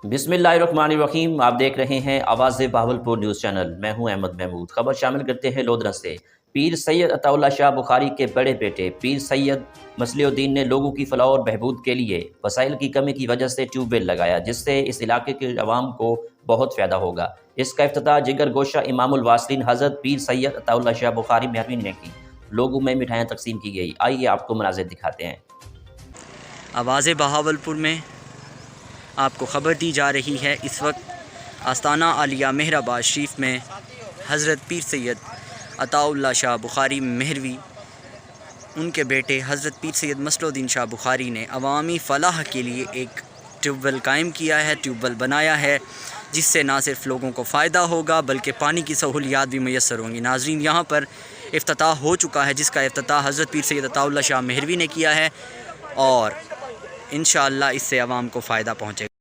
बिस्मिल्लाहिर्रहमानिर्रहीम। आप देख रहे हैं आवाज़ बहावलपुर न्यूज़ चैनल। मैं हूं अहमद महमूद। खबर शामिल करते हैं लोधरा से। पीर सैयद अताउल्लाह शाह बुखारी के बड़े बेटे पीर सैयद मसलिउद्दीन ने लोगों की फलाह और बहबूद के लिए वसाइल की कमी की वजह से ट्यूबवेल लगाया, जिससे इस इलाके के अवाम को बहुत फ़ायदा होगा। इसका इफ्तिताह जिगर गोशा इमामुल वासलीन हज़रत पीर सैयद अताउल्लाह शाह बुखारी मेहरवीन ने की। लोगों में मिठाइयाँ तकसीम की गई। आइए आपको मनाज़िर दिखाते हैं। आवाज़ बहावलपुर में आपको ख़बर दी जा रही है। इस वक्त आस्ताना आलिया मेहराबाद शरीफ में हज़रत पीर सैयद अताउल्लाह शाह बुखारी मेहरवी, उनके बेटे हज़रत पीर सैयद मसलिउद्दीन शाह बुखारी ने अवामी फ़लाह के लिए एक ट्यूबवेल कायम किया है, ट्यूबवेल बनाया है, जिससे ना सिर्फ लोगों को फ़ायदा होगा बल्कि पानी की सहूलियात भी मैसर होंगी। नाज़रीन, यहाँ पर इफ्तिताह हो चुका है, जिसका इफ्तिताह हज़रत पीर सैयद अताउल्लाह शाह मेहरवी ने किया है और इंशाअल्लाह इससे अवाम को फ़ायदा पहुँचेगा।